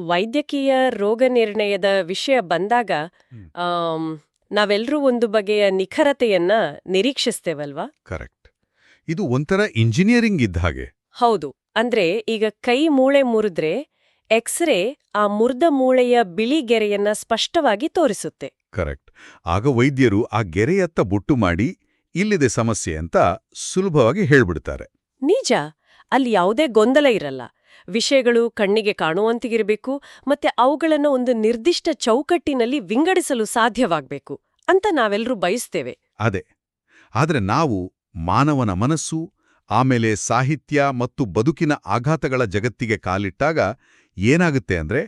ವೈದ್ಯಕೀಯ ರೋಗ ನಿರ್ಣಯದ ವಿಷಯ ಬಂದಾಗ ಹ್ಮ್. ಆಮ್, ನಾವೆಲ್ಲರೂ ಒಂದು ಬಗೆಯ ನಿಖರತೆಯನ್ನ ನಿರೀಕ್ಷಿಸ್ತೇವಲ್ವಾ? ಕರೆಕ್ಟ್. ಇದು ಒಂಥರ ಇಂಜಿನಿಯರಿಂಗ್ ಇದ್ದ ಹಾಗೆ. ಹೌದು. ಅಂದ್ರೆ ಈಗ ಕೈ ಮೂಳೆ ಮುರಿದ್ರೆ ಎಕ್ಸ್ರೇ ಆ ಮುರ್ದ ಮೂಳೆಯ ಬಿಳಿ ಗೆರೆಯನ್ನ ಸ್ಪಷ್ಟವಾಗಿ ತೋರಿಸುತ್ತೆ. ಕರೆಕ್ಟ್. ಆಗ ವೈದ್ಯರು ಆ ಗೆರೆಯತ್ತ ಬೊಟ್ಟು ಮಾಡಿ ಇಲ್ಲಿದೆ ಸಮಸ್ಯೆ ಅಂತ ಸುಲಭವಾಗಿ ಹೇಳ್ಬಿಡ್ತಾರೆ. ನಿಜ, ಅಲ್ಲಿ ಯಾವುದೇ ಗೊಂದಲ ಇರಲ್ಲ. ವಿಷಯಗಳು ಕಣ್ಣಿಗೆ ಕಾಣುವಂತಿಗಿರಬೇಕು ಮತ್ತೆ ಅವುಗಳನ್ನ ಒಂದು ನಿರ್ದಿಷ್ಟ ಚೌಕಟ್ಟಿನಲ್ಲಿ ವಿಂಗಡಿಸಲು ಸಾಧ್ಯವಾಗಬೇಕು ಅಂತ ನಾವೆಲ್ಲರೂ ಬಯಸ್ತೇವೆ. ಅದೇ. ಆದ್ರೆ ನಾವು ಮಾನವನ ಮನಸ್ಸು, ಆಮೇಲೆ ಸಾಹಿತ್ಯ ಮತ್ತು ಬದುಕಿನ ಆಘಾತಗಳ ಜಗತ್ತಿಗೆ ಕಾಲಿಟ್ಟಾಗ ಏನಾಗುತ್ತೆ ಅಂದ್ರೆ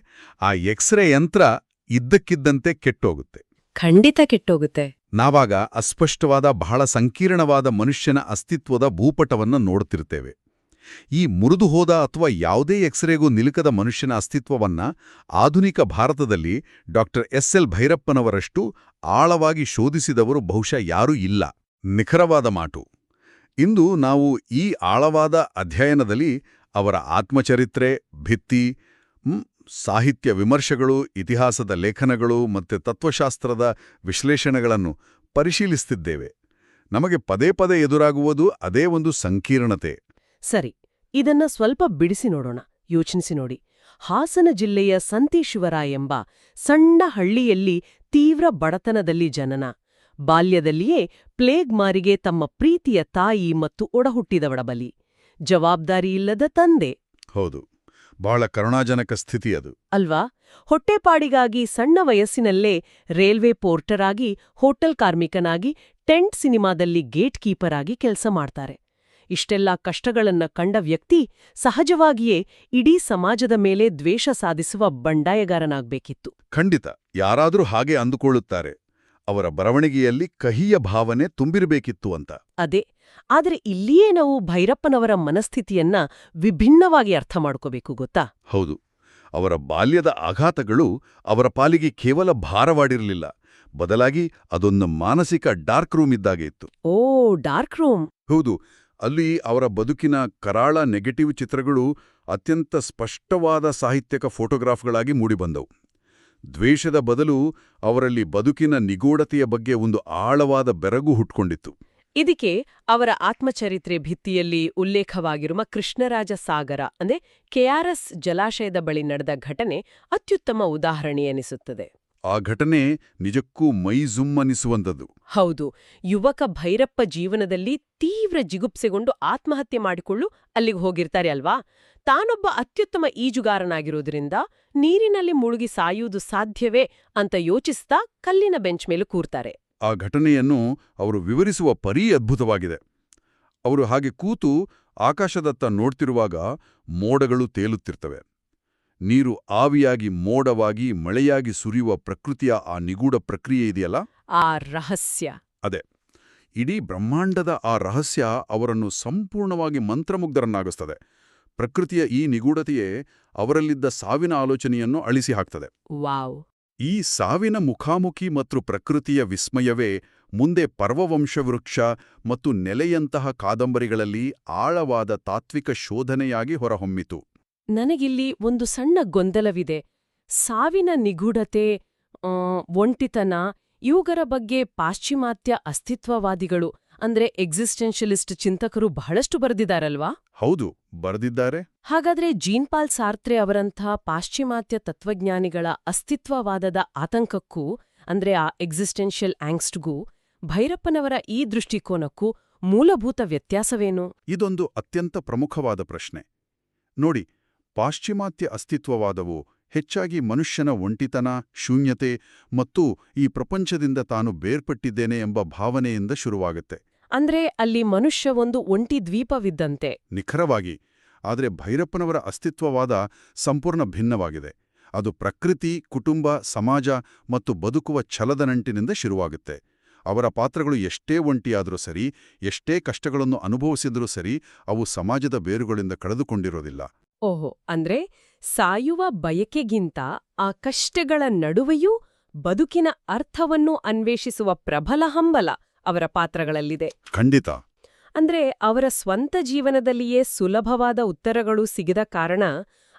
ಆ ಎಕ್ಸ್ರೇ ಯಂತ್ರ ಇದ್ದಕ್ಕಿದ್ದಂತೆ ಕೆಟ್ಟೋಗುತ್ತೆ. ಖಂಡಿತ ಕೆಟ್ಟೋಗುತ್ತೆ. ನಾವಾಗ ಅಸ್ಪಷ್ಟವಾದ ಬಹಳ ಸಂಕೀರ್ಣವಾದ ಮನುಷ್ಯನ ಅಸ್ತಿತ್ವದ ಭೂಪಟವನ್ನು ನೋಡ್ತಿರ್ತೇವೆ. ಈ ಮುರಿದು ಹೋದ ಅಥವಾ ಯಾವುದೇ ಎಕ್ಸ್ರೇಗೂ ನಿಲುಕದ ಮನುಷ್ಯನ ಅಸ್ತಿತ್ವವನ್ನ ಆಧುನಿಕ ಭಾರತದಲ್ಲಿ ಡಾಕ್ಟರ್ ಎಸ್.ಎಲ್. ಭೈರಪ್ಪನವರಷ್ಟು ಆಳವಾಗಿ ಶೋಧಿಸಿದವರು ಬಹುಶಃ ಯಾರೂ ಇಲ್ಲ. ನಿಖರವಾದ ಮಾತು. ಇಂದು ನಾವು ಈ ಆಳವಾದ ಅಧ್ಯಯನದಲ್ಲಿ ಅವರ ಆತ್ಮಚರಿತ್ರೆ, ಭಿತ್ತಿ, ಸಾಹಿತ್ಯ ವಿಮರ್ಶೆಗಳು, ಇತಿಹಾಸದ ಲೇಖನಗಳು ಮತ್ತು ತತ್ವಶಾಸ್ತ್ರದ ವಿಶ್ಲೇಷಣೆಗಳನ್ನು ಪರಿಶೀಲಿಸುತ್ತಿದ್ದೇವೆ. ನಮಗೆ ಪದೇ ಪದೇ ಎದುರಾಗುವುದು ಅದೇ ಒಂದು ಸಂಕೀರ್ಣತೆ. ಸರಿ, ಇದನ್ನ ಸ್ವಲ್ಪ ಬಿಡಿಸಿ ನೋಡೋಣ. ಯೋಚಿಸಿ ನೋಡಿ. ಹಾಸನ ಜಿಲ್ಲೆಯ ಸಂತೀಶಿವರ ಎಂಬ ಸಣ್ಣ ಹಳ್ಳಿಯಲ್ಲಿ ತೀವ್ರ ಬಡತನದಲ್ಲಿ ಜನನ. ಬಾಲ್ಯದಲ್ಲಿಯೇ ಪ್ಲೇಗ್ ಮಾರಿಗೆ ತಮ್ಮ ಪ್ರೀತಿಯ ತಾಯಿ ಮತ್ತು ಒಡಹುಟ್ಟಿದವಳ ಬಲಿ. ಜವಾಬ್ದಾರಿಯಿಲ್ಲದ ತಂದೆ. ಹೌದು, ಬಹಳ ಕರುಣಾಜನಕ ಸ್ಥಿತಿ ಅದು. ಅಲ್ವಾ? ಹೊಟ್ಟೆಪಾಡಿಗಾಗಿ ಸಣ್ಣ ವಯಸ್ಸಿನಲ್ಲೇ ರೈಲ್ವೆ ಪೋರ್ಟರ್ ಆಗಿ, ಹೋಟೆಲ್ ಕಾರ್ಮಿಕನಾಗಿ, ಟೆಂಟ್ ಸಿನಿಮಾದಲ್ಲಿ ಗೇಟ್ ಕೀಪರ್ ಆಗಿ ಕೆಲಸ ಮಾಡ್ತಾರೆ. ಇಷ್ಟೆಲ್ಲ ಕಷ್ಟಗಳನ್ನ ಕಂಡ ವ್ಯಕ್ತಿ ಸಹಜವಾಗಿಯೇ ಇಡೀ ಸಮಾಜದ ಮೇಲೆ ದ್ವೇಷ ಸಾಧಿಸುವ ಬಂಡಾಯಗಾರನಾಗ್ಬೇಕಿತ್ತು. ಖಂಡಿತ, ಯಾರಾದರೂ ಹಾಗೆ ಅಂದುಕೊಳ್ಳುತ್ತಾರೆ. ಅವರ ಬರವಣಿಗೆಯಲ್ಲಿ ಕಹಿಯ ಭಾವನೆ ತುಂಬಿರಬೇಕಿತ್ತು ಅಂತ. ಅದೇ. ಆದರೆ ಇಲ್ಲಿಯೇ ನಾವು ಭೈರಪ್ಪನವರ ಮನಸ್ಥಿತಿಯನ್ನ ವಿಭಿನ್ನವಾಗಿ ಅರ್ಥ ಮಾಡ್ಕೋಬೇಕು, ಗೊತ್ತಾ? ಹೌದು, ಅವರ ಬಾಲ್ಯದ ಆಘಾತಗಳು ಅವರ ಪಾಲಿಗೆ ಕೇವಲ ಭಾರವಾಡಿರಲಿಲ್ಲ. ಬದಲಾಗಿ ಅದೊಂದು ಮಾನಸಿಕ ಡಾರ್ಕ್ ರೂಮ್ ಇದ್ದಾಗೆ ಇತ್ತು. ಓ, ಡಾರ್ಕ್ ರೂಮ್. ಹೌದು, ಅಲ್ಲಿ ಅವರ ಬದುಕಿನ ಕರಾಳ ನೆಗೆಟಿವ್ ಚಿತ್ರಗಳು ಅತ್ಯಂತ ಸ್ಪಷ್ಟವಾದ ಸಾಹಿತ್ಯಕ ಫೋಟೋಗ್ರಾಫ್ಗಳಾಗಿ ಮೂಡಿಬಂದವು. ದ್ವೇಷದ ಬದಲು ಅವರಲ್ಲಿ ಬದುಕಿನ ನಿಗೂಢತೆಯ ಬಗ್ಗೆ ಒಂದು ಆಳವಾದ ಬೆರಗು ಹುಟ್ಕೊಂಡಿತ್ತು. ಇದಕ್ಕೆ ಅವರ ಆತ್ಮಚರಿತ್ರೆ ಭಿತ್ತಿಯಲ್ಲಿ ಉಲ್ಲೇಖವಾಗಿರುವ ಕೃಷ್ಣರಾಜ ಸಾಗರ ಅಂದ್ರೆ ಕೆಆರ್ಎಸ್ ಜಲಾಶಯದ ಬಳಿ ನಡೆದ ಘಟನೆ ಅತ್ಯುತ್ತಮ ಉದಾಹರಣೆ ಎನಿಸುತ್ತದೆ. ಆ ಘಟನೆ ನಿಜಕ್ಕೂ ಮೈಜುಮ್ಮನಿಸುವಂಥದ್ದು. ಹೌದು, ಯುವಕ ಭೈರಪ್ಪ ಜೀವನದಲ್ಲಿ ತೀವ್ರ ಜಿಗುಪ್ಸೆಗೊಂಡು ಆತ್ಮಹತ್ಯೆ ಮಾಡಿಕೊಳ್ಳು ಅಲ್ಲಿಗೆ ಹೋಗಿರ್ತಾರೆ ಅಲ್ವಾ. ತಾನೊಬ್ಬ ಅತ್ಯುತ್ತಮ ಈಜುಗಾರನಾಗಿರೋದ್ರಿಂದ ನೀರಿನಲ್ಲಿ ಮುಳುಗಿ ಸಾಯುವುದು ಸಾಧ್ಯವೇ ಅಂತ ಯೋಚಿಸ್ತಾ ಕಲ್ಲಿನ ಬೆಂಚ್ ಮೇಲೆ ಕೂರ್ತಾರೆ. ಆ ಘಟನೆಯನ್ನು ಅವರು ವಿವರಿಸುವ ಪರಿ ಅದ್ಭುತವಾಗಿದೆ. ಅವರು ಹಾಗೆ ಕೂತು ಆಕಾಶದತ್ತ ನೋಡ್ತಿರುವಾಗ ಮೋಡಗಳು ತೇಲುತ್ತಿರ್ತವೆ. ನೀರು ಆವಿಯಾಗಿ ಮೋಡವಾಗಿ ಮಳೆಯಾಗಿ ಸುರಿಯುವ ಪ್ರಕೃತಿಯ ಆ ನಿಗೂಢ ಪ್ರಕ್ರಿಯೆ ಇದೆಯಲ್ಲ, ಆ ರಹಸ್ಯ. ಅದೇ. ಇಡೀ ಬ್ರಹ್ಮಾಂಡದ ಆ ರಹಸ್ಯ ಅವರನ್ನು ಸಂಪೂರ್ಣವಾಗಿ ಮಂತ್ರಮುಗ್ಧರನ್ನಾಗಿಸ್ತದೆ. ಪ್ರಕೃತಿಯ ಈ ನಿಗೂಢತೆಯೇ ಅವರಲ್ಲಿದ್ದ ಸಾವಿನ ಆಲೋಚನೆಯನ್ನು ಅಳಿಸಿ ಹಾಕ್ತದೆ. ವಾವ್. ಈ ಸಾವಿನ ಮುಖಾಮುಖಿ ಮತ್ತು ಪ್ರಕೃತಿಯ ವಿಸ್ಮಯವೇ ಮುಂದೆ ಪರ್ವವಂಶವೃಕ್ಷ ಮತ್ತು ನೆಲೆಯಂತಹ ಕಾದಂಬರಿಗಳಲ್ಲಿ ಆಳವಾದ ತಾತ್ವಿಕ ಶೋಧನೆಯಾಗಿ ಹೊರಹೊಮ್ಮಿತು. ನನಗಿಲ್ಲಿ ಒಂದು ಸಣ್ಣ ಗೊಂದಲವಿದೆ. ಸಾವಿನ ನಿಗೂಢತೆ, ಒಂಟಿತನ, ಇವುಗಳ ಬಗ್ಗೆ ಪಾಶ್ಚಿಮಾತ್ಯ ಅಸ್ತಿತ್ವವಾದಿಗಳು ಅಂದ್ರೆ ಎಕ್ಸಿಸ್ಟೆನ್ಷಿಯಲಿಸ್ಟ್ ಚಿಂತಕರು ಬಹಳಷ್ಟು ಬರೆದಿದ್ದಾರಲ್ವಾ? ಹೌದು, ಬರೆದಿದ್ದಾರೆ. ಹಾಗಾದ್ರೆ ಜೀನ್ ಪಾಲ್ ಸಾರ್ತ್ರೆ ಅವರಂಥ ಪಾಶ್ಚಿಮಾತ್ಯ ತತ್ವಜ್ಞಾನಿಗಳ ಅಸ್ತಿತ್ವವಾದದ ಆತಂಕಕ್ಕೂ ಅಂದ್ರೆ ಆ ಎಕ್ಸಿಸ್ಟೆನ್ಷಿಯಲ್ ಆಂಗ್ಸ್ಟ್ಗೂ ಭೈರಪ್ಪನವರ ಈ ದೃಷ್ಟಿಕೋನಕ್ಕೂ ಮೂಲಭೂತ ವ್ಯತ್ಯಾಸವೇನು? ಇದೊಂದು ಅತ್ಯಂತ ಪ್ರಮುಖವಾದ ಪ್ರಶ್ನೆ. ನೋಡಿ, ಪಾಶ್ಚಿಮಾತ್ಯ ಅಸ್ತಿತ್ವವಾದವು ಹೆಚ್ಚಾಗಿ ಮನುಷ್ಯನ ಒಂಟಿತನ, ಶೂನ್ಯತೆ ಮತ್ತು ಈ ಪ್ರಪಂಚದಿಂದ ತಾನು ಬೇರ್ಪಟ್ಟಿದ್ದೇನೆ ಎಂಬ ಭಾವನೆಯಿಂದ ಶುರುವಾಗುತ್ತೆ. ಅಂದ್ರೆ ಅಲ್ಲಿ ಮನುಷ್ಯ ಒಂದು ಒಂಟಿ ದ್ವೀಪವಿದ್ದಂತೆ. ನಿಖರವಾಗಿ. ಆದರೆ ಭೈರಪ್ಪನವರ ಅಸ್ತಿತ್ವವಾದ ಸಂಪೂರ್ಣ ಭಿನ್ನವಾಗಿದೆ. ಅದು ಪ್ರಕೃತಿ, ಕುಟುಂಬ, ಸಮಾಜ ಮತ್ತು ಬದುಕುವ ಛಲದ ನಂಟಿನಿಂದ ಶುರುವಾಗುತ್ತೆ. ಅವರ ಪಾತ್ರಗಳು ಎಷ್ಟೇ ಒಂಟಿಯಾದರೂ ಸರಿ, ಎಷ್ಟೇ ಕಷ್ಟಗಳನ್ನು ಅನುಭವಿಸಿದ್ರೂ ಸರಿ, ಅವು ಸಮಾಜದ ಬೇರುಗಳಿಂದ ಕಳೆದುಕೊಂಡಿರೋದಿಲ್ಲ. ಓಹೋ, ಅಂದ್ರೆ ಸಾಯುವ ಬಯಕೆಗಿಂತ ಆ ಕಷ್ಟಗಳ ನಡುವೆಯೂ ಬದುಕಿನ ಅರ್ಥವನ್ನು ಅನ್ವೇಷಿಸುವ ಪ್ರಬಲ ಹಂಬಲ ಅವರ ಪಾತ್ರಗಳಲ್ಲಿದೆ. ಖಂಡಿತ. ಅಂದ್ರೆ ಅವರ ಸ್ವಂತ ಜೀವನದಲ್ಲಿಯೇ ಸುಲಭವಾದ ಉತ್ತರಗಳು ಸಿಗದ ಕಾರಣ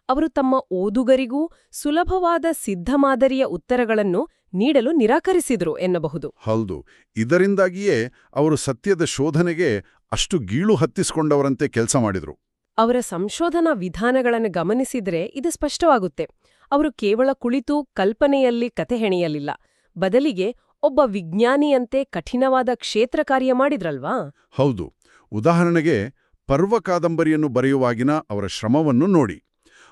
ಅವರು ತಮ್ಮ ಓದುಗರಿಗೂ ಸುಲಭವಾದ ಸಿದ್ಧಮಾದರಿಯ ಉತ್ತರಗಳನ್ನು ನೀಡಲು ನಿರಾಕರಿಸಿದ್ರು ಎನ್ನಬಹುದು. ಹೌದು, ಇದರಿಂದಾಗಿಯೇ ಅವರು ಸತ್ಯದ ಶೋಧನೆಗೆ ಅಷ್ಟು ಗೀಳು ಹತ್ತಿಸ್ಕೊಂಡವರಂತೆ ಕೆಲಸ ಮಾಡಿದ್ರು. ಅವರ ಸಂಶೋಧನಾ ವಿಧಾನಗಳನ್ನು ಗಮನಿಸಿದ್ರೆ ಇದು ಸ್ಪಷ್ಟವಾಗುತ್ತೆ. ಅವರು ಕೇವಲ ಕುಳಿತು ಕಲ್ಪನೆಯಲ್ಲಿ ಕತೆ ಹೆಣೆಯಲಿಲ್ಲ, ಬದಲಿಗೆ ಒಬ್ಬ ವಿಜ್ಞಾನಿಯಂತೆ ಕಠಿಣವಾದ ಕ್ಷೇತ್ರ ಕಾರ್ಯ ಮಾಡಿದ್ರಲ್ವಾ? ಹೌದು. ಉದಾಹರಣೆಗೆ ಪರ್ವ ಕಾದಂಬರಿಯನ್ನು ಬರೆಯುವಾಗಿನ ಅವರ ಶ್ರಮವನ್ನು ನೋಡಿ.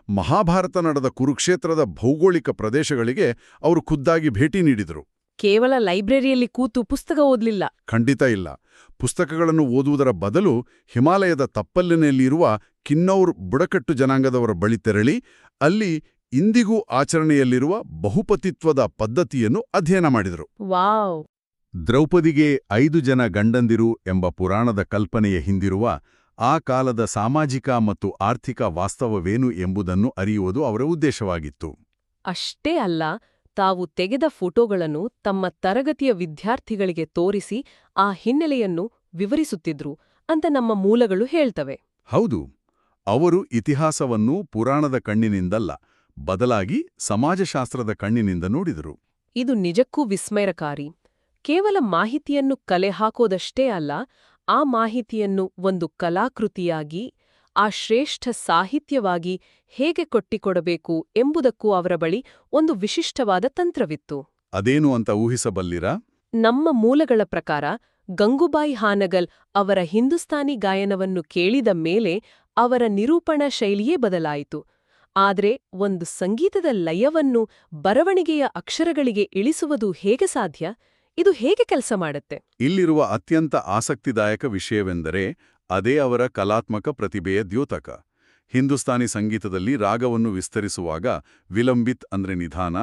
ಮಹಾಭಾರತ ನಡೆದ ಕುರುಕ್ಷೇತ್ರದ ಭೌಗೋಳಿಕ ಪ್ರದೇಶಗಳಿಗೆ ಅವರು ಖುದ್ದಾಗಿ ಭೇಟಿ ನೀಡಿದರು. ಕೇವಲ ಲೈಬ್ರರಿಯಲ್ಲಿ ಕೂತು ಪುಸ್ತಕ ಓದ್ಲಿಲ್ಲ. ಖಂಡಿತ ಇಲ್ಲ. ಪುಸ್ತಕಗಳನ್ನು ಓದುವುದರ ಬದಲು ಹಿಮಾಲಯದ ತಪ್ಪಲಿನಲ್ಲಿರುವ ಕಿನ್ನೌರ್ ಬುಡಕಟ್ಟು ಜನಾಂಗದವರ ಬಳಿ ತೆರಳಿ ಅಲ್ಲಿ ಇಂದಿಗೂ ಆಚರಣೆಯಲ್ಲಿರುವ ಬಹುಪತಿತ್ವದ ಪದ್ಧತಿಯನ್ನು ಅಧ್ಯಯನ ಮಾಡಿದರು. ವಾವ್! ದ್ರೌಪದಿಗೆ 5 ಜನ ಗಂಡಂದಿರು ಎಂಬ ಪುರಾಣದ ಕಲ್ಪನೆಯ ಹಿಂದಿರುವ ಆ ಕಾಲದ ಸಾಮಾಜಿಕ ಮತ್ತು ಆರ್ಥಿಕ ವಾಸ್ತವವೇನು ಎಂಬುದನ್ನು ಅರಿಯುವುದು ಅವರ ಉದ್ದೇಶವಾಗಿತ್ತು. ಅಷ್ಟೇ ಅಲ್ಲ, ತಾವು ತೆಗೆದ ಫೋಟೋಗಳನ್ನು ತಮ್ಮ ತರಗತಿಯ ವಿದ್ಯಾರ್ಥಿಗಳಿಗೆ ತೋರಿಸಿ ಆ ಹಿನ್ನೆಲೆಯನ್ನು ವಿವರಿಸುತ್ತಿದ್ರು ಅಂತ ನಮ್ಮ ಮೂಲಗಳು ಹೇಳ್ತವೆ. ಹೌದು, ಅವರು ಇತಿಹಾಸವನ್ನು ಪುರಾಣದ ಕಣ್ಣಿನಿಂದಲ್ಲ, ಬದಲಾಗಿ ಸಮಾಜಶಾಸ್ತ್ರದ ಕಣ್ಣಿನಿಂದ ನೋಡಿದರು. ಇದು ನಿಜಕ್ಕೂ ವಿಸ್ಮಯಕಾರಿ. ಕೇವಲ ಮಾಹಿತಿಯನ್ನು ಕಲೆ ಹಾಕೋದಷ್ಟೇ ಅಲ್ಲ, ಆ ಮಾಹಿತಿಯನ್ನು ಒಂದು ಕಲಾಕೃತಿಯಾಗಿ, ಆ ಶ್ರೇಷ್ಠ ಸಾಹಿತ್ಯವಾಗಿ ಹೇಗೆ ಕೊಟ್ಟಿಕೊಡಬೇಕು ಎಂಬುದಕ್ಕೂ ಅವರ ಬಳಿ ಒಂದು ವಿಶಿಷ್ಟವಾದ ತಂತ್ರವಿತ್ತು. ಅದೇನು ಅಂತ ಊಹಿಸಬಲ್ಲಿರಾ? ನಮ್ಮ ಮೂಲಗಳ ಪ್ರಕಾರ ಗಂಗೂಬಾಯಿ ಹಾನಗಲ್ ಅವರ ಹಿಂದೂಸ್ತಾನಿ ಗಾಯನವನ್ನು ಕೇಳಿದ ಮೇಲೆ ಅವರ ನಿರೂಪಣಾ ಶೈಲಿಯೇ ಬದಲಾಯಿತು. ಆದರೆ ಒಂದು ಸಂಗೀತದ ಲಯವನ್ನು ಬರವಣಿಗೆಯ ಅಕ್ಷರಗಳಿಗೆ ಇಳಿಸುವುದು ಹೇಗೆ ಸಾಧ್ಯ? ಇದು ಹೇಗೆ ಕೆಲಸ ಮಾಡುತ್ತೆ? ಇಲ್ಲಿರುವ ಅತ್ಯಂತ ಆಸಕ್ತಿದಾಯಕ ವಿಷಯವೆಂದರೆ ಅದೇ ಅವರ ಕಲಾತ್ಮಕ ಪ್ರತಿಭೆಯ ದ್ಯೋತಕ. ಹಿಂದೂಸ್ತಾನಿ ಸಂಗೀತದಲ್ಲಿ ರಾಗವನ್ನು ವಿಸ್ತರಿಸುವಾಗ ವಿಲಂಬಿತ್ ಅಂದ್ರೆ ನಿಧಾನ,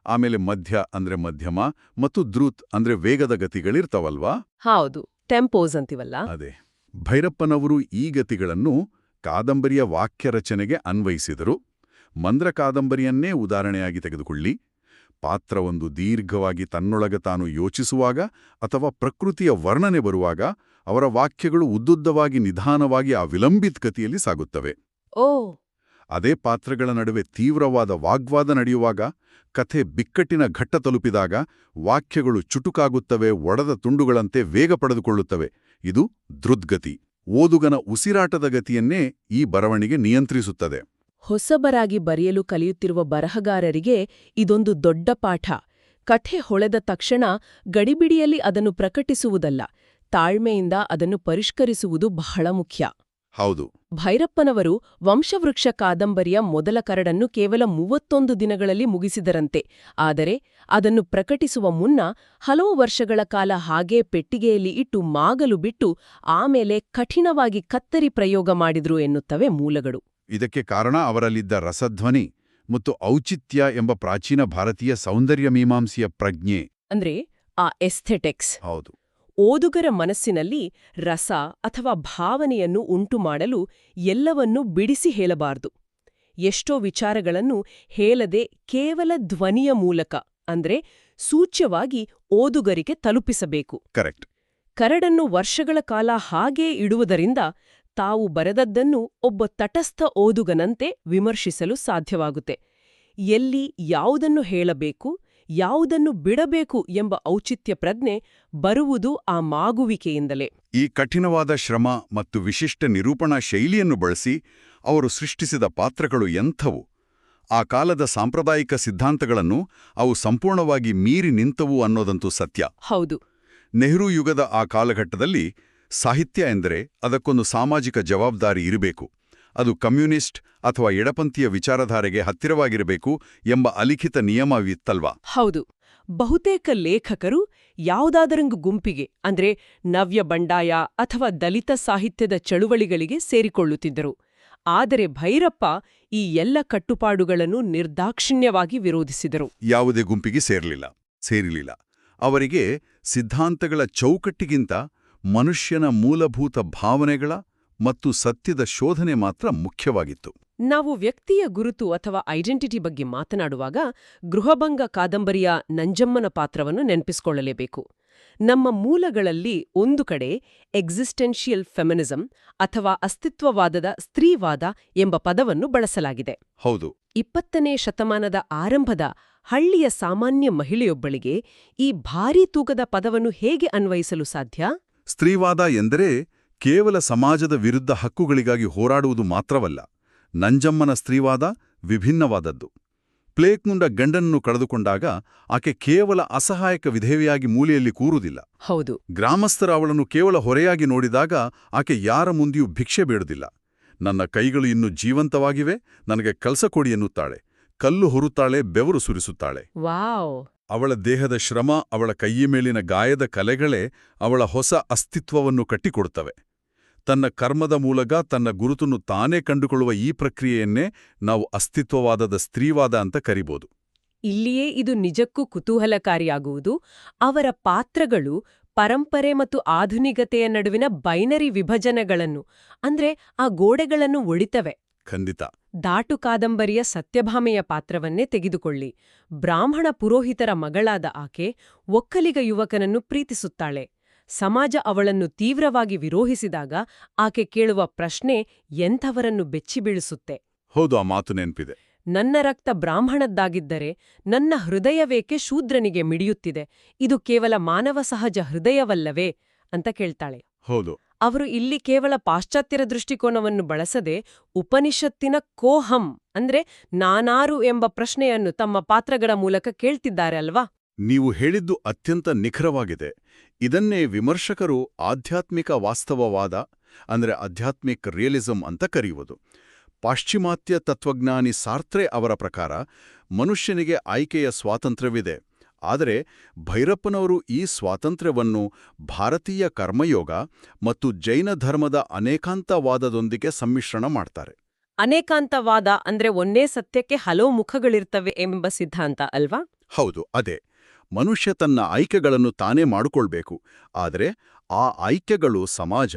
ಆಮೇಲೆ ಮಧ್ಯ ಅಂದ್ರೆ ಮಧ್ಯಮ ಮತ್ತು ದ್ರುತ್ ಅಂದ್ರೆ ವೇಗದ ಗತಿಗಳಿರ್ತವಲ್ವಾ? ಹೌದು, ಟೆಂಪೋಸ್ ಅಂತಿವಲ್ಲ. ಅದೇ ಭೈರಪ್ಪನವರು ಈ ಗತಿಗಳನ್ನು ಕಾದಂಬರಿಯ ವಾಕ್ಯ ರಚನೆಗೆ ಅನ್ವಯಿಸಿದರು. ಮಂದ್ರ ಕಾದಂಬರಿಯನ್ನೇ ಉದಾಹರಣೆಯಾಗಿ ತೆಗೆದುಕೊಳ್ಳಿ. ಪಾತ್ರವೊಂದು ದೀರ್ಘವಾಗಿ ತನ್ನೊಳಗೆ ತಾನು ಯೋಚಿಸುವಾಗ ಅಥವಾ ಪ್ರಕೃತಿಯ ವರ್ಣನೆ ಬರುವಾಗ ಅವರ ವಾಕ್ಯಗಳು ಉದ್ದುದ್ದವಾಗಿ ನಿಧಾನವಾಗಿ ಆ ವಿಲಂಬಿತ್ ಗತಿಯಲ್ಲಿ ಸಾಗುತ್ತವೆ. ಓ! ಅದೇ ಪಾತ್ರಗಳ ನಡುವೆ ತೀವ್ರವಾದ ವಾಗ್ವಾದ ನಡೆಯುವಾಗ, ಕಥೆ ಬಿಕ್ಕಟ್ಟಿನ ಘಟ್ಟ ತಲುಪಿದಾಗ ವಾಕ್ಯಗಳು ಚುಟುಕಾಗುತ್ತವೆ, ಒಡೆದ ತುಂಡುಗಳಂತೆ ವೇಗ ಪಡೆದುಕೊಳ್ಳುತ್ತವೆ. ಇದು ದ್ರುದ್ಗತಿ. ಓದುಗನ ಉಸಿರಾಟದ ಗತಿಯನ್ನೇ ಈ ಬರವಣಿಗೆ ನಿಯಂತ್ರಿಸುತ್ತದೆ. ಹೊಸಬರಾಗಿ ಬರೆಯಲು ಕಲಿಯುತ್ತಿರುವ ಬರಹಗಾರರಿಗೆ ಇದೊಂದು ದೊಡ್ಡ ಪಾಠ. ಕಥೆ ಹೊಳೆದ ತಕ್ಷಣ ಗಡಿಬಿಡಿಯಲ್ಲಿ ಅದನ್ನು ಪ್ರಕಟಿಸುವುದಲ್ಲ, ತಾಳ್ಮೆಯಿಂದ ಅದನ್ನು ಪರಿಷ್ಕರಿಸುವುದು ಬಹಳ ಮುಖ್ಯ. ಹೌದು. ಭೈರಪ್ಪನವರು ವಂಶವೃಕ್ಷ ಕಾದಂಬರಿಯ ಮೊದಲ ಕರಡನ್ನು ಕೇವಲ 31 ದಿನಗಳಲ್ಲಿ ಮುಗಿಸಿದರಂತೆ. ಆದರೆ ಅದನ್ನು ಪ್ರಕಟಿಸುವ ಮುನ್ನ ಹಲವು ವರ್ಷಗಳ ಕಾಲ ಹಾಗೇ ಪೆಟ್ಟಿಗೆಯಲ್ಲಿ ಇಟ್ಟು ಮಾಗಲು ಬಿಟ್ಟು ಆಮೇಲೆ ಕಠಿಣವಾಗಿ ಕತ್ತರಿ ಪ್ರಯೋಗ ಮಾಡಿದ್ರು ಎನ್ನುತ್ತವೆ ಮೂಲಗಳು. ಇದಕ್ಕೆ ಕಾರಣ ಅವರಲ್ಲಿದ್ದ ರಸಧ್ವನಿ ಮತ್ತು ಔಚಿತ್ಯ ಎಂಬ ಪ್ರಾಚೀನ ಭಾರತೀಯ ಸೌಂದರ್ಯ ಮೀಮಾಂಸೆಯ ಪ್ರಜ್ಞೆ. ಅಂದ್ರೆ ಆ ಎಸ್ಥೆಟಿಕ್ಸ್. ಹೌದು. ಓದುಗರ ಮನಸ್ಸಿನಲ್ಲಿ ರಸ ಅಥವಾ ಭಾವನೆಯನ್ನು ಉಂಟುಮಾಡಲು ಎಲ್ಲವನ್ನೂ ಬಿಡಿಸಿ ಹೇಳಬಾರದು. ಎಷ್ಟೋ ವಿಚಾರಗಳನ್ನು ಹೇಳದೆ ಕೇವಲ ಧ್ವನಿಯ ಮೂಲಕ, ಅಂದ್ರೆ ಸೂಚ್ಯವಾಗಿ ಓದುಗರಿಗೆ ತಲುಪಿಸಬೇಕು. ಕರೆಕ್ಟ್. ಕರಡನ್ನು ವರ್ಷಗಳ ಕಾಲ ಹಾಗೇ ಇಡುವುದರಿಂದ ತಾವು ಬರೆದದ್ದನ್ನು ಒಬ್ಬ ತಟಸ್ಥ ಓದುಗನಂತೆ ವಿಮರ್ಶಿಸಲು ಸಾಧ್ಯವಾಗುತ್ತೆ. ಎಲ್ಲಿ ಯಾವುದನ್ನು ಹೇಳಬೇಕು, ಯಾವುದನ್ನು ಬಿಡಬೇಕು ಎಂಬ ಔಚಿತ್ಯ ಪ್ರಜ್ಞೆ ಬರುವುದು ಆ ಮಾಗುವಿಕೆಯಿಂದಲೇ. ಈ ಕಠಿಣವಾದ ಶ್ರಮ ಮತ್ತು ವಿಶಿಷ್ಟ ನಿರೂಪಣಾ ಶೈಲಿಯನ್ನು ಬಳಸಿ ಅವರು ಸೃಷ್ಟಿಸಿದ ಪಾತ್ರಗಳು ಎಂಥವು? ಆ ಕಾಲದ ಸಾಂಪ್ರದಾಯಿಕ ಸಿದ್ಧಾಂತಗಳನ್ನು ಅವು ಸಂಪೂರ್ಣವಾಗಿ ಮೀರಿ ನಿಂತವು ಅನ್ನೋದಂತೂ ಸತ್ಯ. ಹೌದು. ನೆಹರು ಯುಗದ ಆ ಕಾಲಘಟ್ಟದಲ್ಲಿ ಸಾಹಿತ್ಯ ಎಂದರೆ ಅದಕ್ಕೊಂದು ಸಾಮಾಜಿಕ ಜವಾಬ್ದಾರಿ ಇರಬೇಕು, ಅದು ಕಮ್ಯುನಿಸ್ಟ್ ಅಥವಾ ಎಡಪಂಥೀಯ ವಿಚಾರಧಾರೆಗೆ ಹತ್ತಿರವಾಗಿರಬೇಕು ಎಂಬ ಅಲಿಖಿತ ನಿಯಮವಿತ್ತಲ್ವಾ? ಹೌದು. ಬಹುತೇಕ ಲೇಖಕರು ಯಾವುದಾದರಂಗು ಗುಂಪಿಗೆ, ಅಂದ್ರೆ ನವ್ಯ ಬಂಡಾಯ ಅಥವಾ ದಲಿತ ಸಾಹಿತ್ಯದ ಚಳುವಳಿಗಳಿಗೆ ಸೇರಿಕೊಳ್ಳುತ್ತಿದ್ದರು. ಆದರೆ ಭೈರಪ್ಪ ಈ ಎಲ್ಲ ಕಟ್ಟುಪಾಡುಗಳನ್ನು ನಿರ್ದಾಕ್ಷಿಣ್ಯವಾಗಿ ವಿರೋಧಿಸಿದರು. ಯಾವುದೇ ಗುಂಪಿಗೆ ಸೇರಿಲಿಲ್ಲ. ಅವರಿಗೆ ಸಿದ್ಧಾಂತಗಳ ಚೌಕಟ್ಟಿಗಿಂತ ಮನುಷ್ಯನ ಮೂಲಭೂತ ಭಾವನೆಗಳ ಮತ್ತು ಸತ್ಯದ ಶೋಧನೆ ಮಾತ್ರ ಮುಖ್ಯವಾಗಿತ್ತು. ನಾವು ವ್ಯಕ್ತಿಯ ಗುರುತು ಅಥವಾ ಐಡೆಂಟಿಟಿ ಬಗ್ಗೆ ಮಾತನಾಡುವಾಗ ಗೃಹಭಂಗ ಕಾದಂಬರಿಯ ನಂಜಮ್ಮನ ಪಾತ್ರವನ್ನು ನೆನಪಿಸಿಕೊಳ್ಳಲೇಬೇಕು. ನಮ್ಮ ಮೂಲಗಳಲ್ಲಿ ಒಂದು ಕಡೆ ಎಕ್ಸಿಸ್ಟೆನ್ಷಿಯಲ್ ಫೆಮಿನಿಸಂ ಅಥವಾ ಅಸ್ತಿತ್ವವಾದದ ಸ್ತ್ರೀವಾದ ಎಂಬ ಪದವನ್ನು ಬಳಸಲಾಗಿದೆ. ಹೌದು. 20ನೇ ಶತಮಾನದ ಆರಂಭದ ಹಳ್ಳಿಯ ಸಾಮಾನ್ಯ ಮಹಿಳೆಯೊಬ್ಬಳಿಗೆ ಈ ಭಾರೀ ತೂಕದ ಪದವನ್ನು ಹೇಗೆ ಅನ್ವಯಿಸಲು ಸಾಧ್ಯ? ಸ್ತ್ರೀವಾದ ಎಂದರೆ ಕೇವಲ ಸಮಾಜದ ವಿರುದ್ಧ ಹಕ್ಕುಗಳಿಗಾಗಿ ಹೋರಾಡುವುದು ಮಾತ್ರವಲ್ಲ. ನಂಜಮ್ಮನ ಸ್ತ್ರೀವಾದ ವಿಭಿನ್ನವಾದದ್ದು. ಪ್ಲೇಗ್ನುಂಡ ಗಂಡನನ್ನು ಕಳೆದುಕೊಂಡಾಗ ಆಕೆ ಕೇವಲ ಅಸಹಾಯಕ ವಿಧೇವಿಯಾಗಿ ಮೂಲೆಯಲ್ಲಿ ಕೂರುವುದಿಲ್ಲ. ಹೌದು. ಗ್ರಾಮಸ್ಥರ ಅವಳನ್ನು ಕೇವಲ ಹೊರೆಯಾಗಿ ನೋಡಿದಾಗ ಆಕೆ ಯಾರ ಮುಂದೆಯೂ ಭಿಕ್ಷೆ ಬೇಡುವುದಿಲ್ಲ. ನನ್ನ ಕೈಗಳು ಇನ್ನೂ ಜೀವಂತವಾಗಿವೆ, ನನಗೆ ಕೆಲಸ ಕೊಡಿ ಎನ್ನುತ್ತಾಳೆ. ಕಲ್ಲು ಹೊರುತ್ತಾಳೆ, ಬೆವರು ಸುರಿಸುತ್ತಾಳೆ. ವಾವ್! ಅವಳ ದೇಹದ ಶ್ರಮ, ಅವಳ ಕೈಯ ಮೇಲಿನ ಗಾಯದ ಕಲೆಗಳೇ ಅವಳ ಹೊಸ ಅಸ್ತಿತ್ವವನ್ನು ಕಟ್ಟಿಕೊಡುತ್ತವೆ. ತನ್ನ ಕರ್ಮದ ಮೂಲಕ ತನ್ನ ಗುರುತನ್ನು ತಾನೇ ಕಂಡುಕೊಳ್ಳುವ ಈ ಪ್ರಕ್ರಿಯೆಯನ್ನೇ ನಾವು ಅಸ್ತಿತ್ವವಾದದ ಸ್ತ್ರೀವಾದ ಅಂತ ಕರಿಬೋದು. ಇಲ್ಲಿಯೇ ಇದು ನಿಜಕ್ಕೂ ಕುತೂಹಲಕಾರಿಯಾಗುವುದು. ಅವರ ಪಾತ್ರಗಳು ಪರಂಪರೆ ಮತ್ತು ಆಧುನಿಕತೆಯ ನಡುವಿನ ಬೈನರಿ ವಿಭಜನೆಗಳನ್ನು ಅಂದ್ರೆ ಆ ಗೋಡೆಗಳನ್ನು ಒಡಿತವೆ. ಖಂಡಿತ. ದಾಟು ಕಾದಂಬರಿಯ ಸತ್ಯಭಾಮೆಯ ಪಾತ್ರವನ್ನೇ ತೆಗೆದುಕೊಳ್ಳಿ. ಬ್ರಾಹ್ಮಣ ಪುರೋಹಿತರ ಮಗಳಾದ ಆಕೆ ಒಕ್ಕಲಿಗ ಯುವಕನನ್ನು ಪ್ರೀತಿಸುತ್ತಾಳೆ. ಸಮಾಜ ಅವಳನ್ನು ತೀವ್ರವಾಗಿ ವಿರೋಧಿಸಿದಾಗ ಆಕೆ ಕೇಳುವ ಪ್ರಶ್ನೆ ಎಂಥವರನ್ನು ಬೆಚ್ಚಿಬೀಳಿಸುತ್ತೆ. ಹೌದು, ಆ ಮಾತು ನೆನಪಿದೆ. ನನ್ನ ರಕ್ತ ಬ್ರಾಹ್ಮಣದ್ದಾಗಿದ್ದರೆ ನನ್ನ ಹೃದಯವೇಕೆ ಶೂದ್ರನಿಗೆ ಮಿಡಿಯುತ್ತಿದೆ? ಇದು ಕೇವಲ ಮಾನವ ಸಹಜ ಹೃದಯವಲ್ಲವೇ ಅಂತ ಕೇಳ್ತಾಳೆ. ಹೌದು. ಅವರು ಇಲ್ಲಿ ಕೇವಲ ಪಾಶ್ಚಾತ್ಯರ ದೃಷ್ಟಿಕೋನವನ್ನು ಬಳಸದೆ ಉಪನಿಷತ್ತಿನ ಕೋಹಂ ಅಂದ್ರೆ ನಾನಾರು ಎಂಬ ಪ್ರಶ್ನೆಯನ್ನು ತಮ್ಮ ಪಾತ್ರಗಳ ಮೂಲಕ ಕೇಳ್ತಿದ್ದಾರೆ ಅಲ್ವಾ? ನೀವು ಹೇಳಿದ್ದು ಅತ್ಯಂತ ನಿಖರವಾಗಿದೆ. ಇದನ್ನೇ ವಿಮರ್ಶಕರು ಆಧ್ಯಾತ್ಮಿಕ ವಾಸ್ತವವಾದ ಅಂದರೆ ಆಧ್ಯಾತ್ಮಿಕ್ ರಿಯಲಿಸಂ ಅಂತ ಕರೆಯುವುದು. ಪಾಶ್ಚಿಮಾತ್ಯ ತತ್ವಜ್ಞಾನಿ ಸಾರ್ತ್ರೆ ಅವರ ಪ್ರಕಾರ ಮನುಷ್ಯನಿಗೆ ಆಯ್ಕೆಯ ಸ್ವಾತಂತ್ರ್ಯವಿದೆ. ಆದರೆ ಭೈರಪ್ಪನವರು ಈ ಸ್ವಾತಂತ್ರ್ಯವನ್ನು ಭಾರತೀಯ ಕರ್ಮಯೋಗ ಮತ್ತು ಜೈನ ಧರ್ಮದ ಅನೇಕಾಂತವಾದದೊಂದಿಗೆ ಸಮ್ಮಿಶ್ರಣ ಮಾಡ್ತಾರೆ. ಅನೇಕಾಂತವಾದ ಅಂದ್ರೆ ಒಂದೇ ಸತ್ಯಕ್ಕೆ ಹಲವು ಮುಖಗಳಿರ್ತವೆ ಎಂಬ ಸಿದ್ಧಾಂತ ಅಲ್ವಾ? ಹೌದು, ಅದೇ. ಮನುಷ್ಯ ತನ್ನ ಆಯ್ಕೆಗಳನ್ನು ತಾನೇ ಮಾಡಿಕೊಳ್ಬೇಕು. ಆದರೆ ಆ ಆಯ್ಕೆಗಳು ಸಮಾಜ,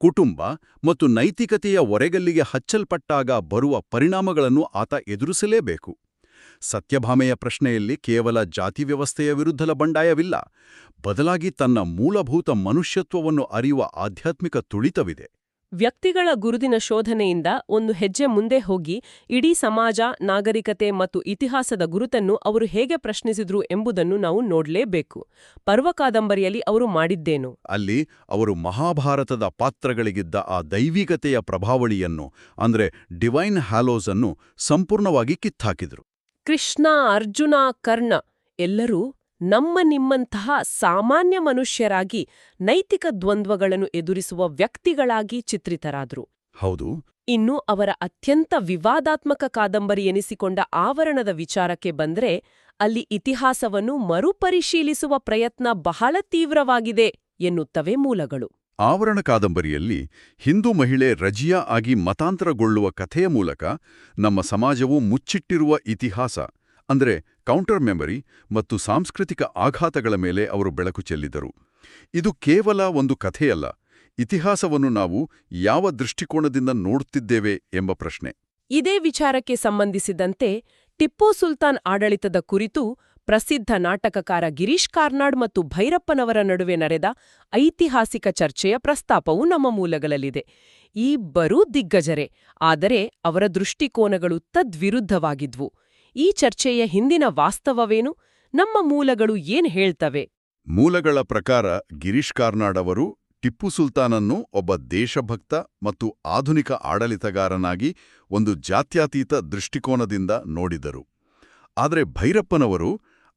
ಕುಟುಂಬ ಮತ್ತು ನೈತಿಕತೆಯ ಒರೆಗಲ್ಲಿಗೆ ಹಚ್ಚಲ್ಪಟ್ಟಾಗ ಬರುವ ಪರಿಣಾಮಗಳನ್ನು ಆತ ಎದುರಿಸಲೇಬೇಕು. ಸತ್ಯಭಾಮೆಯ ಪ್ರಶ್ನೆಯಲ್ಲಿ ಕೇವಲ ಜಾತಿ ವ್ಯವಸ್ಥೆಯ ವಿರುದ್ಧದ ಬಂಡಾಯವಿಲ್ಲ, ಬದಲಾಗಿ ತನ್ನ ಮೂಲಭೂತ ಮನುಷ್ಯತ್ವವನ್ನು ಅರಿಯುವ ಆಧ್ಯಾತ್ಮಿಕ ತುಳಿತವಿದೆ. ವ್ಯಕ್ತಿಗಳ ಗುರುತಿನ ಶೋಧನೆಯಿಂದ ಒಂದು ಹೆಜ್ಜೆ ಮುಂದೆ ಹೋಗಿ ಇಡೀ ಸಮಾಜ, ನಾಗರಿಕತೆ ಮತ್ತು ಇತಿಹಾಸದ ಗುರುತನ್ನು ಅವರು ಹೇಗೆ ಪ್ರಶ್ನಿಸಿದ್ರು ಎಂಬುದನ್ನು ನಾವು ನೋಡಲೇಬೇಕು. ಪರ್ವ ಕಾದಂಬರಿಯಲ್ಲಿ ಅವರು ಮಾಡಿದ್ದೇನು? ಅಲ್ಲಿ ಅವರು ಮಹಾಭಾರತದ ಪಾತ್ರಗಳಿಗಿದ್ದ ಆ ದೈವಿಕತೆಯ ಪ್ರಭಾವಳಿಯನ್ನು ಅಂದ್ರೆ ಡಿವೈನ್ ಹ್ಯಾಲೋಸ್ ಅನ್ನು ಸಂಪೂರ್ಣವಾಗಿ ಕಿತ್ತಾಕಿದ್ರು. ಕೃಷ್ಣ, ಅರ್ಜುನ, ಕರ್ಣ ಎಲ್ಲರೂ ನಿಮ್ಮಂತಹ ಸಾಮಾನ್ಯ ಮನುಷ್ಯರಾಗಿ ನೈತಿಕ ದ್ವಂದ್ವಗಳನ್ನು ಎದುರಿಸುವ ವ್ಯಕ್ತಿಗಳಾಗಿ ಚಿತ್ರಿತರಾದ್ರು. ಹೌದು. ಇನ್ನು ಅವರ ಅತ್ಯಂತ ವಿವಾದಾತ್ಮಕ ಕಾದಂಬರಿ ಎನಿಸಿಕೊಂಡ ಆವರಣದ ವಿಚಾರಕ್ಕೆ ಬಂದ್ರೆ ಅಲ್ಲಿ ಇತಿಹಾಸವನ್ನು ಮರುಪರಿಶೀಲಿಸುವ ಪ್ರಯತ್ನ ಬಹಳ ತೀವ್ರವಾಗಿದೆ ಎನ್ನುತ್ತವೆ ಮೂಲಗಳು. ಆವರಣ ಕಾದಂಬರಿಯಲ್ಲಿ ಹಿಂದೂ ಮಹಿಳೆ ರಜಿಯಾ ಆಗಿ ಮತಾಂತರಗೊಳ್ಳುವ ಕಥೆಯ ಮೂಲಕ ನಮ್ಮ ಸಮಾಜವು ಮುಚ್ಚಿಟ್ಟಿರುವ ಇತಿಹಾಸ ಅಂದರೆ ಕೌಂಟರ್ ಮೆಮರಿ ಮತ್ತು ಸಾಂಸ್ಕೃತಿಕ ಆಘಾತಗಳ ಮೇಲೆ ಅವರು ಬೆಳಕು ಚೆಲ್ಲಿದರು. ಇದು ಕೇವಲ ಒಂದು ಕಥೆಯಲ್ಲ, ಇತಿಹಾಸವನ್ನು ನಾವು ಯಾವ ದೃಷ್ಟಿಕೋನದಿಂದ ನೋಡುತ್ತಿದ್ದೇವೆ ಎಂಬ ಪ್ರಶ್ನೆ. ಇದೇ ವಿಚಾರಕ್ಕೆ ಸಂಬಂಧಿಸಿದಂತೆ ಟಿಪ್ಪು ಸುಲ್ತಾನ್ ಆಡಳಿತದ ಕುರಿತು ಪ್ರಸಿದ್ಧ ನಾಟಕಕಾರ ಗಿರೀಶ್ ಕಾರ್ನಾಡ್ ಮತ್ತು ಭೈರಪ್ಪನವರ ನಡುವೆ ನಡೆದ ಐತಿಹಾಸಿಕ ಚರ್ಚೆಯ ಪ್ರಸ್ತಾಪವು ನಮ್ಮ ಮೂಲಗಳಲ್ಲಿದೆ. ಈ ಇಬ್ಬರೂ ದಿಗ್ಗಜರೇ, ಆದರೆ ಅವರ ದೃಷ್ಟಿಕೋನಗಳು ತದ್ವಿರುದ್ಧವಾಗಿದ್ವು. ಈ ಚರ್ಚೆಯ ಹಿಂದಿನ ವಾಸ್ತವವೇನು? ನಮ್ಮ ಮೂಲಗಳು ಏನ್ ಹೇಳ್ತವೆ? ಮೂಲಗಳ ಪ್ರಕಾರ ಗಿರೀಶ್ ಕಾರ್ನಾಡ್ ಅವರು ಟಿಪ್ಪು ಸುಲ್ತಾನನ್ನು ಒಬ್ಬ ದೇಶಭಕ್ತ ಮತ್ತು ಆಧುನಿಕ ಆಡಳಿತಗಾರನಾಗಿ ಒಂದು ಜಾತ್ಯತೀತ ದೃಷ್ಟಿಕೋನದಿಂದ ನೋಡಿದರು. ಆದರೆ ಭೈರಪ್ಪನವರು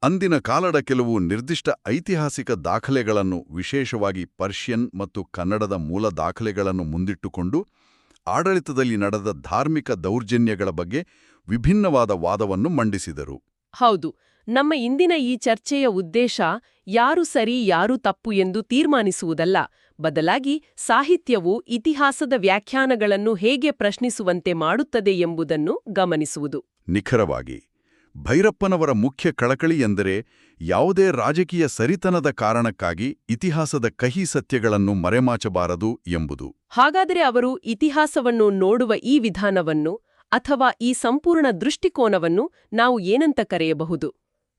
ಅಂದಿನ ಕಾಲದ ಕೆಲವು ನಿರ್ದಿಷ್ಟ ಐತಿಹಾಸಿಕ ದಾಖಲೆಗಳನ್ನು, ವಿಶೇಷವಾಗಿ ಪರ್ಷಿಯನ್ ಮತ್ತು ಕನ್ನಡದ ಮೂಲ ದಾಖಲೆಗಳನ್ನು ಮುಂದಿಟ್ಟುಕೊಂಡು ಆಡಳಿತದಲ್ಲಿ ನಡೆದ ಧಾರ್ಮಿಕ ದೌರ್ಜನ್ಯಗಳ ಬಗ್ಗೆ ವಿಭಿನ್ನವಾದ ವಾದವನ್ನು ಮಂಡಿಸಿದರು. ಹೌದು, ನಮ್ಮ ಇಂದಿನ ಈ ಚರ್ಚೆಯ ಉದ್ದೇಶ ಯಾರು ಸರಿ ಯಾರು ತಪ್ಪು ಎಂದು ತೀರ್ಮಾನಿಸುವುದಲ್ಲ, ಬದಲಾಗಿ ಸಾಹಿತ್ಯವು ಇತಿಹಾಸದ ವ್ಯಾಖ್ಯಾನಗಳನ್ನು ಹೇಗೆ ಪ್ರಶ್ನಿಸುವಂತೆ ಮಾಡುತ್ತದೆ ಎಂಬುದನ್ನು ಗಮನಿಸುವುದು. ನಿಖರವಾಗಿ ಭೈರಪ್ಪನವರ ಮುಖ್ಯ ಕಳಕಳಿ ಎಂದರೆ ಯಾವುದೇ ರಾಜಕೀಯ ಸರಿತನದ ಕಾರಣಕ್ಕಾಗಿ ಇತಿಹಾಸದ ಕಹಿ ಸತ್ಯಗಳನ್ನು ಮರೆಮಾಚಬಾರದು ಎಂಬುದು. ಹಾಗಾದರೆ ಅವರು ಇತಿಹಾಸವನ್ನು ನೋಡುವ ಈ ವಿಧಾನವನ್ನು ಅಥವಾ ಈ ಸಂಪೂರ್ಣ ದೃಷ್ಟಿಕೋನವನ್ನು ನಾವು ಏನಂತ ಕರೆಯಬಹುದು?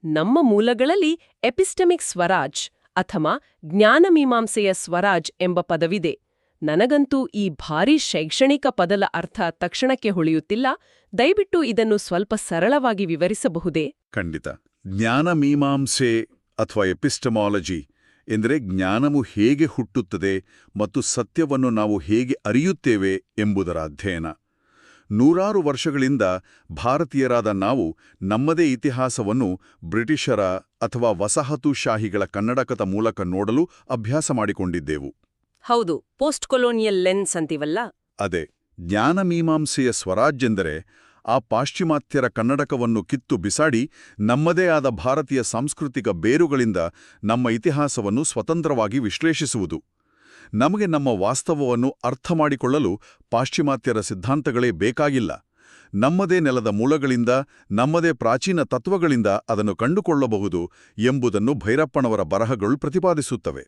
ನಮ್ಮ ಮೂಲಗಳಲ್ಲಿ ಎಪಿಸ್ಟೆಮಿಕ್ ಸ್ವರಾಜ್ ಅಥವಾ ಜ್ಞಾನಮೀಮಾಂಸೆಯ ಸ್ವರಾಜ್ ಎಂಬ ಪದವಿದೆ. ನನಗಂತೂ ಈ ಭಾರೀ ಶೈಕ್ಷಣಿಕ ಪದದ ಅರ್ಥ ತಕ್ಷಣಕ್ಕೆ ಹೊಳೆಯುತ್ತಿಲ್ಲ. ದಯವಿಟ್ಟು ಇದನ್ನು ಸ್ವಲ್ಪ ಸರಳವಾಗಿ ವಿವರಿಸಬಹುದೇ? ಖಂಡಿತ. ಜ್ಞಾನಮೀಮಾಂಸೆ ಅಥವಾ ಎಪಿಸ್ಟಮಾಲಜಿ ಎಂದರೆ ಜ್ಞಾನವು ಹೇಗೆ ಹುಟ್ಟುತ್ತದೆ ಮತ್ತು ಸತ್ಯವನ್ನು ನಾವು ಹೇಗೆ ಅರಿಯುತ್ತೇವೆ ಎಂಬುದರ ಅಧ್ಯಯನ. ನೂರಾರು ವರ್ಷಗಳಿಂದ ಭಾರತೀಯರಾದ ನಾವು ನಮ್ಮದೇ ಇತಿಹಾಸವನ್ನು ಬ್ರಿಟಿಷರ ಅಥವಾ ವಸಾಹತುಶಾಹಿಗಳ ಕನ್ನಡಕದ ಮೂಲಕ ನೋಡಲು ಅಭ್ಯಾಸ ಮಾಡಿಕೊಂಡಿದ್ದೆವು. ಹೌದು, ಪೋಸ್ಟ್ ಕೊಲೋನಿಯಲ್ ಲೆನ್ಸ್ ಅಂತೀವಲ್ಲ. ಅದೇ ಜ್ಞಾನಮೀಮಾಂಸೆಯ ಸ್ವರಾಜ್ಯೆಂದರೆ ಆ ಪಾಶ್ಚಿಮಾತ್ಯರ ಕನ್ನಡಕವನ್ನು ಕಿತ್ತು ಬಿಸಾಡಿ ನಮ್ಮದೇ ಆದ ಭಾರತೀಯ ಸಾಂಸ್ಕೃತಿಕ ಬೇರುಗಳಿಂದ ನಮ್ಮ ಇತಿಹಾಸವನ್ನು ಸ್ವತಂತ್ರವಾಗಿ ವಿಶ್ಲೇಷಿಸುವುದು. ನಮಗೆ ನಮ್ಮ ವಾಸ್ತವವನ್ನು ಅರ್ಥ ಮಾಡಿಕೊಳ್ಳಲು ಪಾಶ್ಚಿಮಾತ್ಯರ ಸಿದ್ಧಾಂತಗಳೇ ಬೇಕಾಗಿಲ್ಲ. ನಮ್ಮದೇ ನೆಲದ ಮೂಲಗಳಿಂದ, ನಮ್ಮದೇ ಪ್ರಾಚೀನ ತತ್ವಗಳಿಂದ ಅದನ್ನು ಕಂಡುಕೊಳ್ಳಬಹುದು ಎಂಬುದನ್ನು ಭೈರಪ್ಪನವರ ಬರಹಗಳು ಪ್ರತಿಪಾದಿಸುತ್ತವೆ.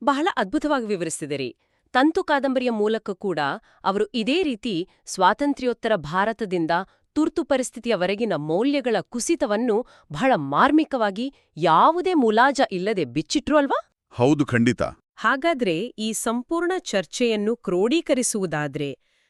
ಬಹಳ ಅದ್ಭುತವಾಗಿ ವಿವರಿಸಿದಿರಿ. ತಂತು ಕಾದಂಬರಿಯ ಮೂಲಕ ಕೂಡ ಅವರು ಇದೇ ರೀತಿ ಸ್ವಾತಂತ್ರ್ಯೋತ್ತರ ಭಾರತದಿಂದ ತುರ್ತು ಪರಿಸ್ಥಿತಿಯವರೆಗಿನ ಮೌಲ್ಯಗಳ ಕುಸಿತವನ್ನು ಬಹಳ ಮಾರ್ಮಿಕವಾಗಿ ಯಾವುದೇ ಮುಲಾಜ ಇಲ್ಲದೆ ಬಿಚ್ಚಿಟ್ರು ಅಲ್ವಾ? ಹೌದು, ಖಂಡಿತ. ಹಾಗಾದ್ರೆ ಈ ಸಂಪೂರ್ಣ ಚರ್ಚೆಯನ್ನು ಕ್ರೋಢೀಕರಿಸುವುದಾದ್ರೆ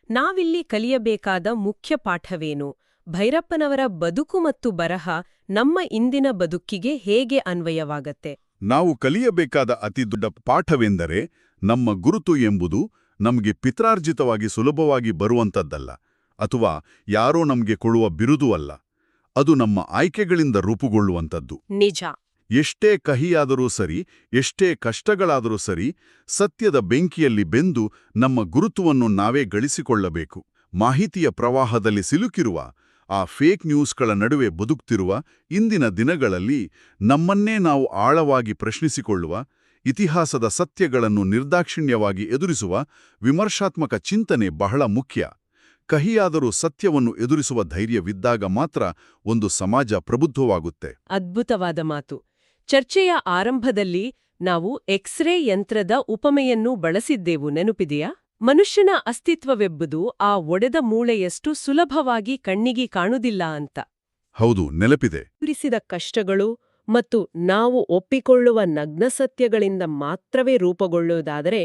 ನಾವಿಲ್ಲಿ ಕಲಿಯಬೇಕಾದ ಮುಖ್ಯ ಪಾಠವೇನು? ಭೈರಪ್ಪನವರ ಬದುಕು ಮತ್ತು ಬರಹ ನಮ್ಮ ಇಂದಿನ ಬದುಕಿಗೆ ಹೇಗೆ ಅನ್ವಯವಾಗತ್ತೆ? ನಾವು ಕಲಿಯಬೇಕಾದ ಅತಿದೊಡ್ಡ ಪಾಠವೆಂದರೆ ನಮ್ಮ ಗುರುತು ಎಂಬುದು ನಮಗೆ ಪಿತ್ರಾರ್ಜಿತವಾಗಿ ಸುಲಭವಾಗಿ ಬರುವಂಥದ್ದಲ್ಲ, ಅಥವಾ ಯಾರೋ ನಮಗೆ ಕೊಡುವ ಬಿರುದು ಅಲ್ಲ. ಅದು ನಮ್ಮ ಆಯ್ಕೆಗಳಿಂದ ರೂಪುಗೊಳ್ಳುವಂಥದ್ದು. ನಿಜ. ಎಷ್ಟೇ ಕಹಿಯಾದರೂ ಸರಿ, ಎಷ್ಟೇ ಕಷ್ಟಗಳಾದರೂ ಸರಿ, ಸತ್ಯದ ಬೆಂಕಿಯಲ್ಲಿ ಬೆಂದು ನಮ್ಮ ಗುರುತುವನ್ನು ನಾವೇ ಗಳಿಸಿಕೊಳ್ಳಬೇಕು. ಮಾಹಿತಿಯ ಪ್ರವಾಹದಲ್ಲಿ ಸಿಲುಕಿರುವ ಆ ಫೇಕ್ ನ್ಯೂಸ್ಗಳ ನಡುವೆ ಬದುಕ್ತಿರುವ ಇಂದಿನ ದಿನಗಳಲ್ಲಿ ನಮ್ಮನ್ನೇ ನಾವು ಆಳವಾಗಿ ಪ್ರಶ್ನಿಸಿಕೊಳ್ಳುವ, ಇತಿಹಾಸದ ಸತ್ಯಗಳನ್ನು ನಿರ್ದಾಕ್ಷಿಣ್ಯವಾಗಿ ಎದುರಿಸುವ ವಿಮರ್ಶಾತ್ಮಕ ಚಿಂತನೆ ಬಹಳ ಮುಖ್ಯ. ಕಹಿಯಾದರೂ ಸತ್ಯವನ್ನು ಎದುರಿಸುವ ಧೈರ್ಯವಿದ್ದಾಗ ಮಾತ್ರ ಒಂದು ಸಮಾಜ ಪ್ರಬುದ್ಧವಾಗುತ್ತೆ. ಅದ್ಭುತವಾದ ಮಾತು. ಚರ್ಚೆಯ ಆರಂಭದಲ್ಲಿ ನಾವು ಎಕ್ಸ್ರೇ ಯಂತ್ರದ ಉಪಮೆಯನ್ನು ಬಳಸಿದ್ದೆವು, ನೆನಪಿದೆಯಾ? ಮನುಷ್ಯನ ಅಸ್ತಿತ್ವವೆಂಬುದು ಆ ಒಡೆದ ಮೂಳೆಯಷ್ಟು ಸುಲಭವಾಗಿ ಕಣ್ಣಿಗೆ ಕಾಣುವುದಿಲ್ಲ ಅಂತ. ಹೌದು, ನೆನಪಿದೆ. ಎದುರಿಸಿದ ಕಷ್ಟಗಳು ಮತ್ತು ನಾವು ಒಪ್ಪಿಕೊಳ್ಳುವ ನಗ್ನ ಸತ್ಯಗಳಿಂದ ಮಾತ್ರವೇ ರೂಪುಗೊಳ್ಳುವುದಾದರೆ,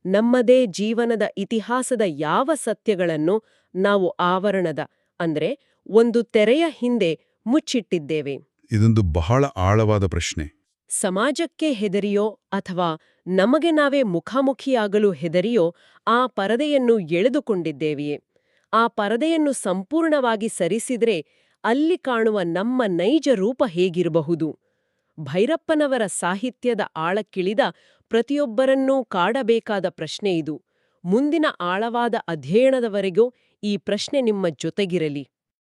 ನಮ್ಮದೇ ಜೀವನದ ಇತಿಹಾಸದ ಯಾವ ಸತ್ಯಗಳನ್ನು ನಾವು ಆವರಣದ ಅಂದ್ರೆ ಒಂದು ತೆರೆಯ ಹಿಂದೆ ಮುಚ್ಚಿಟ್ಟಿದ್ದೇವೆ? ಇದೊಂದು ಬಹಳ ಆಳವಾದ ಪ್ರಶ್ನೆ. ಸಮಾಜಕ್ಕೆ ಹೆದರಿಯೋ ಅಥವಾ ನಮಗೆ ನಾವೇ ಮುಖಾಮುಖಿಯಾಗಲು ಹೆದರಿಯೋ ಆ ಪರದೆಯನ್ನು ಎಳೆದುಕೊಂಡಿದ್ದೇವೆಯೇ? ಆ ಪರದೆಯನ್ನು ಸಂಪೂರ್ಣವಾಗಿ ಸರಿಸಿದ್ರೆ ಅಲ್ಲಿ ಕಾಣುವ ನಮ್ಮ ನೈಜ ರೂಪ ಹೇಗಿರಬಹುದು? ಭೈರಪ್ಪನವರ ಸಾಹಿತ್ಯದ ಆಳಕ್ಕಿಳಿದ ಪ್ರತಿಯೊಬ್ಬರನ್ನೂ ಕಾಡಬೇಕಾದ ಪ್ರಶ್ನೆ ಇದು. ಮುಂದಿನ ಆಳವಾದ ಅಧ್ಯಯನದವರೆಗೂ ಈ ಪ್ರಶ್ನೆ ನಿಮ್ಮ ಜೊತೆಗಿರಲಿ.